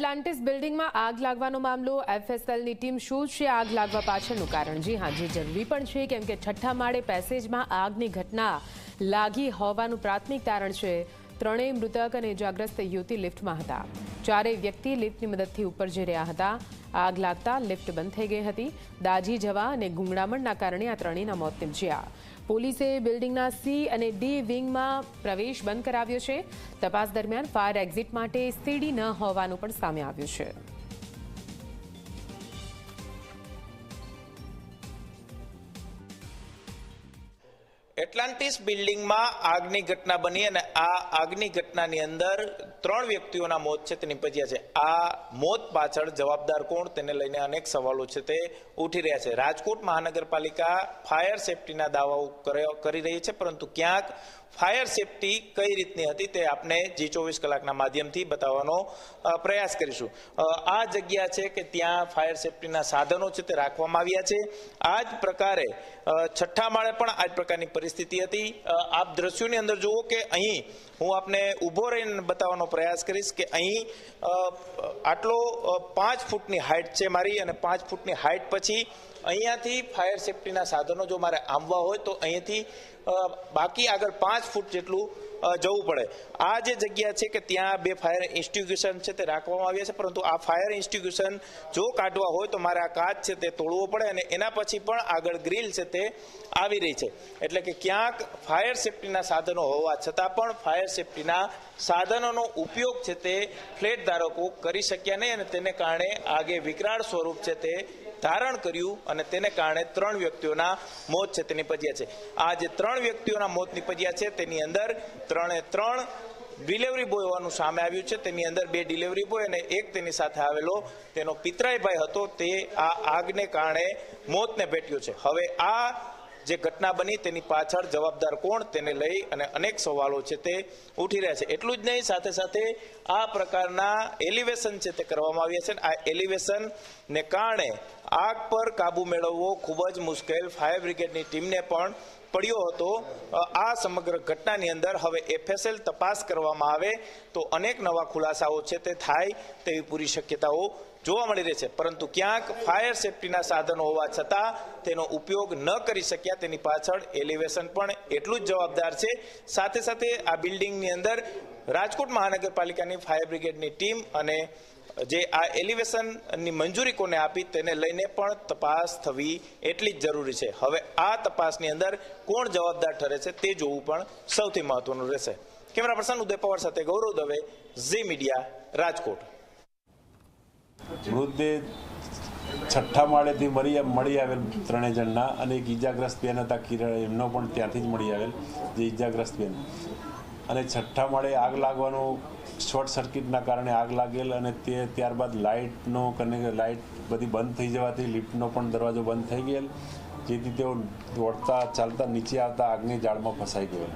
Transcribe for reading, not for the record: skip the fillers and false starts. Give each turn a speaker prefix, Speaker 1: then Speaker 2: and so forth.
Speaker 1: Atlantis બિલ્ડિંગમાં આગ લાગવાનો મામલો એફએસએલની ટીમ શોધશે આગ લાગવા પાછળનું કારણ। જી હા, જે જરૂરી પણ છે કેમ કે છઠ્ઠા માળે પેસેજમાં આગની ઘટના લાગી હોવાનું પ્રાથમિક તારણ છે। ત્રણેય મૃતક અને ઇજાગ્રસ્ત યુવતી લિફ્ટમાં હતા। ચારેય વ્યક્તિ લિફ્ટની મદદથી ઉપર જઈ રહ્યા હતા। આગ લાગતા લિફ્ટ બંધ થઈ ગઈ હતી। દાઝી જવા અને ગુંગળામણના કારણે આ ત્રણેયના મોત નિપજ્યા। પોલીસે બિલ્ડિંગના સી અને ડી વિંગમાં પ્રવેશ બંધ કરાવ્યો છે। તપાસ દરમિયાન ફાયર એક્ઝિટ માટે સીડી ન હોવાનું પણ સામે આવ્યું છે।
Speaker 2: એટલાન્ટિસ બિલ્ડિંગમાં આગની ઘટના બની અને આ આગની ઘટનાની અંદર ત્રણ વ્યક્તિઓના મોત છે તે નિપજ્યા છે। આ મોત પાછળ જવાબદાર કોણ તેને લઈને અનેક સવાલો છે તે ઉઠી રહ્યા છે। રાજકોટ મહાનગરપાલિકા ફાયર સેફટીના દાવાઓ કરી રહી છે, પરંતુ ક્યાંક ફાયર સેફટી કઈ રીતની હતી તે આપણે G24 કલાકના માધ્યમથી બતાવવાનો પ્રયાસ કરીશું। આ જગ્યા છે કે ત્યાં ફાયર સેફટીના સાધનો છે તે રાખવામાં આવ્યા છે। આ જ પ્રકારે છઠ્ઠા માળે પણ આ જ પ્રકારની પરિસ્થિતિ હતી। આપ દ્રશ્યોની અંદર જુઓ કે અહીં હું આપને ઊભો રહીને બતાવવાનો પ્રયાસ કરીશ કે અહીં આટલો 5 ફૂટની હાઈટ છે મારી, અને 5 ફૂટની હાઈટ પછી અહીંયાથી ફાયર સેફટીના સાધનો જો મારે આંબવા હોય તો અહીંથી બાકી આગળ 5 ફૂટ જેટલું જવું પડે। આ જે જગ્યા છે કે ત્યાં બે ફાયર ઇન્સ્ટિટ્યુશન છે તે રાખવામાં આવ્યા છે, પરંતુ આ ફાયર ઇન્સ્ટિટ્યુશન જો કાઢવા હોય તો મારે આ કાચ છે તે તોડવો પડે, અને એના પછી પણ આગળ ગ્રીલ છે તે આવી રહી છે। એટલે કે ક્યાંક ફાયર સેફટીના સાધનો હોવા છતાં પણ ફાયર સેફટીના સાધનોનો ઉપયોગ છે તે ફ્લેટ ધારકો કરી શક્યા નહીં, અને તેને કારણે આગે વિકરાળ સ્વરૂપ છે તે ધારણ કર્યું, અને તેને કારણે ત્રણ વ્યક્તિઓના મોત છે તે નિપજ્યા છે। આ જે ત્રણ વ્યક્તિઓના મોત નિપજ્યા છે તેની અંદર ત્રણે ત્રણ ડિલિવરી બોય હોવાનું સામે આવ્યું છે। તેની અંદર બે ડિલિવરી બોય અને એક તેની સાથે આવેલો તેનો પિતરાઈ ભાઈ હતો તે આ આગને કારણે મોતને ભેટ્યો છે। હવે આ જે ઘટના બની તેની પાછળ જવાબદાર કોણ તેને લઈ અને અનેક સવાલો છે તે ઉઠી રહ્યા છે। એટલું જ નહીં, સાથે સાથે આ પ્રકારના એલિવેશન છે તે કરવામાં આવ્યા છે। આ એલિવેશનને કારણે આગ પર કાબુ મેળવવો ખૂબ જ મુશ્કેલ ફાયર બ્રિગેડની ટીમને પણ પડ્યો હતો। આ સમગ્ર ઘટનાની અંદર હવે એફએસએલ તપાસ કરવામાં આવે તો અનેક નવા ખુલાસાઓ છે તે થાય તેવી પૂરી શક્યતાઓ જોવા મળી રહી છે, પરંતુ ક્યાંક ફાયર સેફટીના સાધનો હોવા છતાં તેનો ઉપયોગ ન કરી શક્યા તેની પાછળ એલિવેશન પણ એટલું જ જવાબદાર છે। સાથે સાથે આ બિલ્ડિંગની અંદર રાજકોટ મહાનગરપાલિકાની ફાયર બ્રિગેડની ટીમ અને જે આ એલિવેશનની મંજૂરી કોને આપી તેને લઈને પણ તપાસ થવી એટલી જ જરૂરી છે। હવે આ તપાસની અંદર કોણ જવાબદાર ઠરે છે તે જોવું પણ સૌથી મહત્વનું રહેશે। કેમેરા પર્સન ઉદય પવાર સાથે ગૌરવ દવે, ઝી મીડિયા, રાજકોટ।
Speaker 3: મૃતદેહ છઠ્ઠા માળેથી મળી આવેલ ત્રણેય જણના, અને એક ઇજાગ્રસ્ત બેન હતા કિરણ, એમનો પણ ત્યાંથી જ મળી આવેલ જે ઇજાગ્રસ્ત બેન, અને છઠ્ઠા માળે આગ લાગવાનું શોર્ટ સર્કિટના કારણે આગ લાગેલ, અને તે ત્યારબાદ લાઇટ બધી બંધ થઈ જવાથી લિફ્ટનો પણ દરવાજો બંધ થઈ ગયેલ, જેથી તેઓ દોડતા ચાલતા નીચે આવતા આગની જાળમાં ફસાઈ ગયેલ।